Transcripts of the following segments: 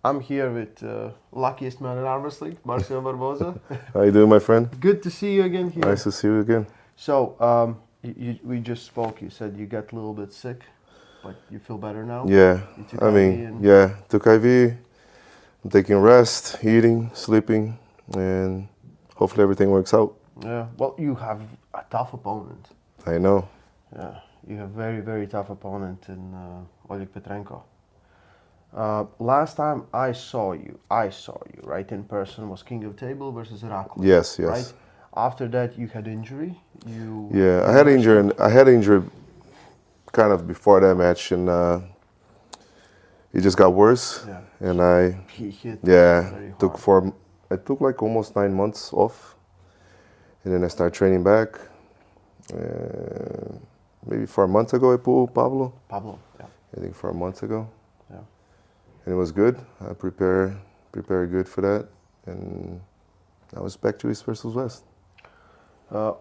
I'm here with luckiest man in Armwrestling, Marcio Barboza. How you doing, my friend? Good to see you again here. Nice to see you again. So, we just spoke. You said you got a little bit sick, but you feel better now? Yeah, You took I IV mean, and yeah, took IV, I'm taking rest, eating, sleeping, and hopefully everything works out. yeah. Well, you have a tough opponent. I know. Yeah, you have very very tough opponent in Oleg Petrenko. Last time I saw you right in person was King of Table versus Herakles. Yes, Right. yes. After that, you had injury. You Yeah, you never stopped. I had injury kind of before that match, and it just got worse. Yeah, And I, he hit yeah, very took hard. four. I took like almost 9 months off, and then I started training back. Maybe 4 months ago, I pulled Pablo. Pablo, yeah, I think 4 months ago. yeah. And it was good. I prepared good for that, and I was back to East versus West.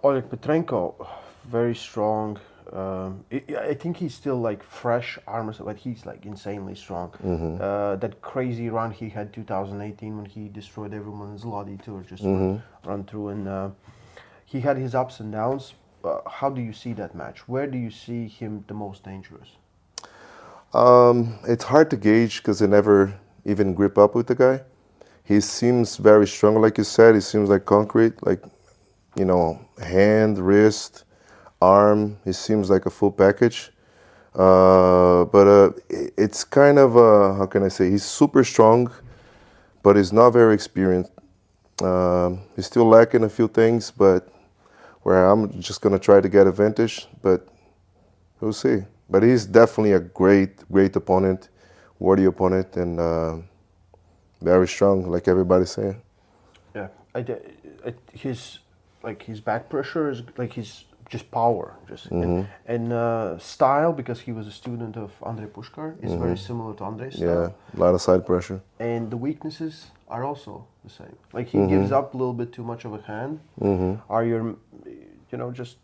Oleg Petrenko, very strong. I think he's still like fresh armor, but he's like insanely strong. That crazy run he had 2018 when he destroyed everyone in Zloty tour, just run through, and he had his ups and downs. How do you see that match? Where do you see him the most dangerous? It's hard to gauge because I never even grip up with the guy. He seems very strong, like you said. He seems like concrete, like hand, wrist, arm. He seems like a full package. But it's kind of how can I say? He's super strong, but he's not very experienced. He's still lacking a few things, but where I'm just gonna try to get advantage, but we'll see. But he's definitely a great opponent, worthy opponent, and very strong, like everybody's saying. Yeah, his his back pressure is like his just power, just and style because he was a student of Andrei Pushkar is very similar to Andrei's Yeah, style, a lot of side pressure. and the weaknesses are also the same. Like he gives up a little bit too much of a hand. Are your, just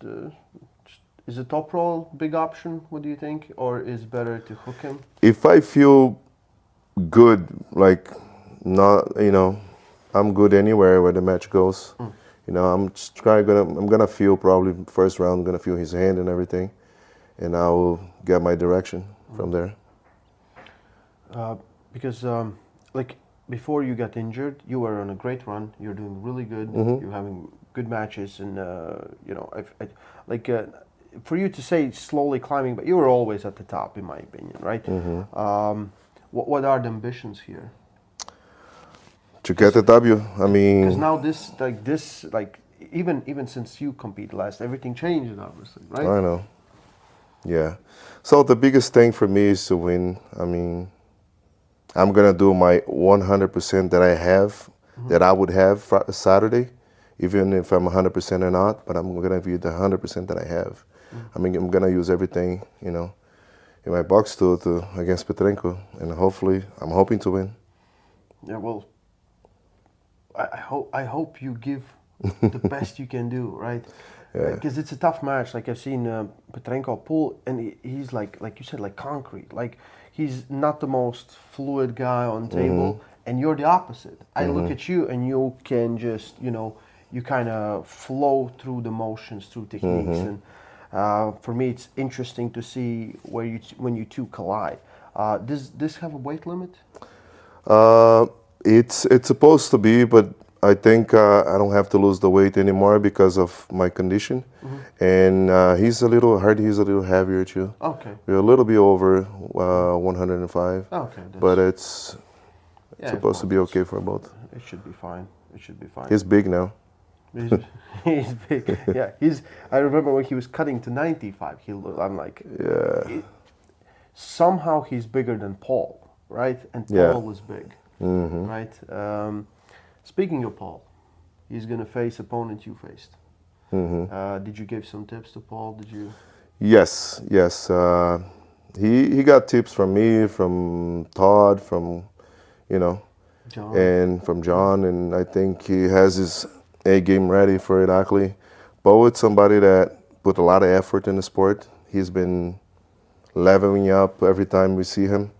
is a top roll big option? What do you think, or is better to hook him? If I feel good, like not, I'm good anywhere where the match goes. I'm gonna feel probably first round. I'm gonna feel his hand and everything, and I'll get my direction from there. Because like before you got injured, you were on a great run. You're doing really good. You're having good matches, and like for you to say slowly climbing, but you were always at the top, in my opinion, right? What are the ambitions here? To get the W, I Because mean, now this even since you compete last, everything changed, obviously, right? I know, yeah. So the biggest thing for me is to win. I mean, I'm gonna do my 100% that I have, that I would have Saturday, even if I'm 100% or not. But I'm gonna be the 100% that I have. I mean, I'm gonna use everything, in my box to against Petrenko, and hopefully, I'm hoping to win. Yeah, well, I hope you give the best you can do, right? Yeah. Because it's a tough match. Like I've seen Petrenko pull, and he's like you said, like concrete. Like he's not the most fluid guy on table, and you're the opposite. I look at you, and you can just you kind of flow through the motions, through techniques, and for me, it's interesting to see when you two collide. Does this have a weight limit? Uh, it's supposed to be, but I think I don't have to lose the weight anymore because of my condition. And he's a little hard. He's a little heavier too. Okay. We're a little bit over 105, Okay. but it's Yeah, supposed to well, be okay for both. it should be fine. It should be fine. He's big now. He's, he's big. Yeah, he's. I remember when he was cutting to 95. I'm like, Yeah. somehow he's bigger than Paul, right? And Paul Yeah. was big, right? Speaking of Paul, he's gonna face opponent you faced. Did you give some tips to Paul? Did you? Yes, yes. He got tips from me, from Todd, from John? and from John, and I think he has his A game ready for it. Actually, Bo is somebody that put a lot of effort in the sport. He's been leveling up every time we see him,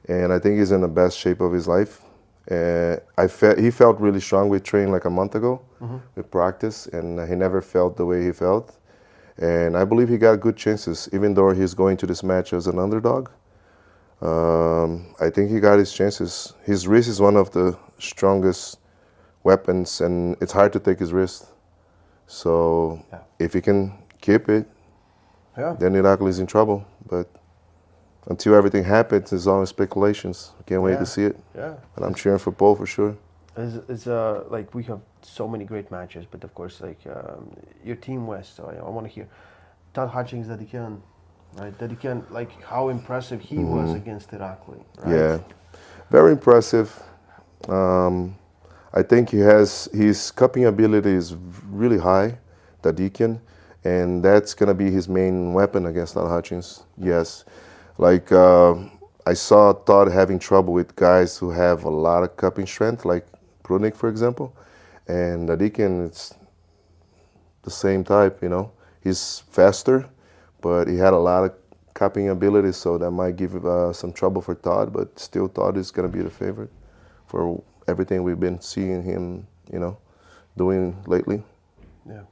and I think he's in the best shape of his life. He felt really strong. We trained like a month ago with practice, and he never felt the way he felt. And I believe he got good chances, even though he's going to this match as an underdog. I think he got his chances. His wrist is one of the strongest weapons, and it's hard to take his wrist. So if he can keep it, then Irakli is in trouble. But until everything happens, it's all speculations. I can't wait to see it. Yeah. And I'm cheering for Paul for sure. It's like we have so many great matches, but of course, like your Team West. So I want to hear Todd Hutchings that he can, right? That he can, like how impressive he was against Irakli. Right? Yeah, very impressive. I think his cupping ability is really high, Tadikian, and that's gonna be his main weapon against Todd Hutchings. Yes, like I saw Todd having trouble with guys who have a lot of cupping strength, like Prudnik, for example, and Tadikian, it's the same type. You know, he's faster, but he had a lot of cupping ability, so that might give some trouble for Todd. But still, Todd is gonna be the favorite for everything we've been seeing him, you know, doing lately. Yeah,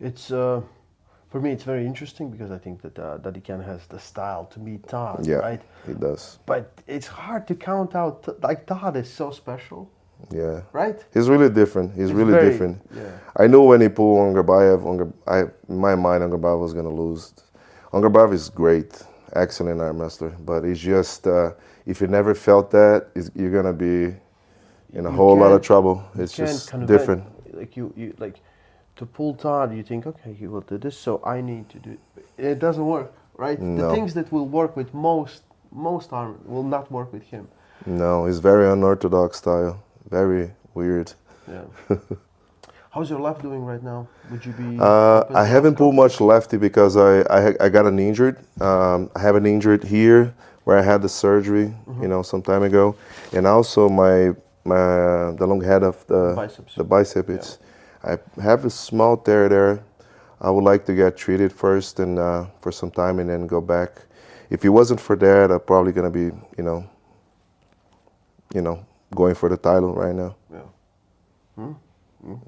it's for me it's very interesting because I think that Dadikan has the style to beat Todd, Yeah, right? he does. But it's hard to count out. Like Todd is so special. Yeah, right. He's really different. He's really very different. Yeah. I knew when he pulled Ongarbayev, in my mind, Ongarbayev was gonna lose. Ongarbayev is great, excellent arm wrestler, but it's just if you never felt that, you're gonna be in a whole lot of trouble. It's just different. Like you like to pull Todd, you think, okay, he will do this, so I need to do it. It doesn't work, right? No. The things that will work with most arm will not work with him. No, he's very unorthodox style, very weird. Yeah. How's your left doing right now? Would you be? I haven't pulled much lefty because I got an injured. I have an injured here where I had the surgery, you know, some time ago, and also the long head of the bicep. It's I have a small tear there. I would like to get treated first and for some time and then go back. If it wasn't for that, I'm probably gonna be, you know, going for the title right now. Yeah.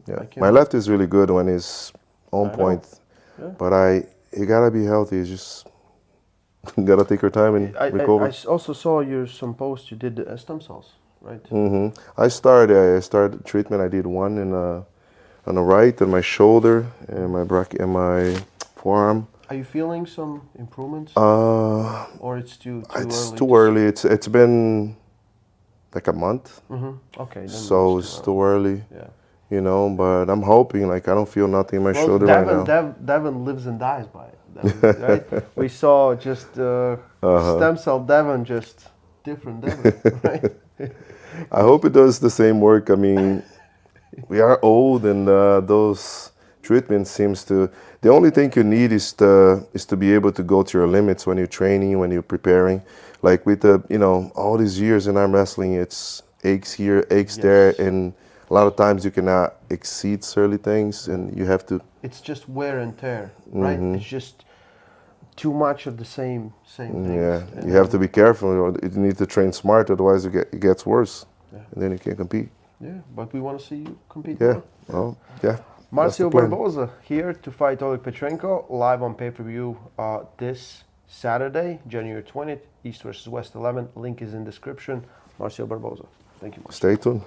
Yeah. My left is really good when it's on point, but you gotta be healthy. You just gotta take your time and recover. I also saw some posts you did the stem cells, right? I started treatment. I did one on the right, and my shoulder, and my forearm. Are you feeling some improvements? Or it's too early? It's too early. It's been like a month. Okay. Then So it's too early. Yeah. You know, but I'm hoping. Like I don't feel nothing in my shoulder right now. Devin lives and dies by it. Devin, right? We saw just stem cell Devin, just different Devin, right? I hope it does the same work. I mean, we are old, and those treatments seems to. The only thing you need is to be able to go to your limits when you're training, when you're preparing. Like with all these years in arm wrestling, it's aches here, aches there, and a lot of times you cannot exceed certain things, and you have to. It's just wear and tear, right? It's just too much of the same things. Yeah, you have to be careful. You need to train smart, otherwise it gets worse, and then you can't compete. Yeah, but we want to see you compete. Yeah, well, yeah. Marcio Barboza here to fight Oleg Petrenko live on pay-per-view this Saturday, January 20th, East versus West 11. Link is in description. Marcio Barboza. Thank you, Marcio. Stay tuned.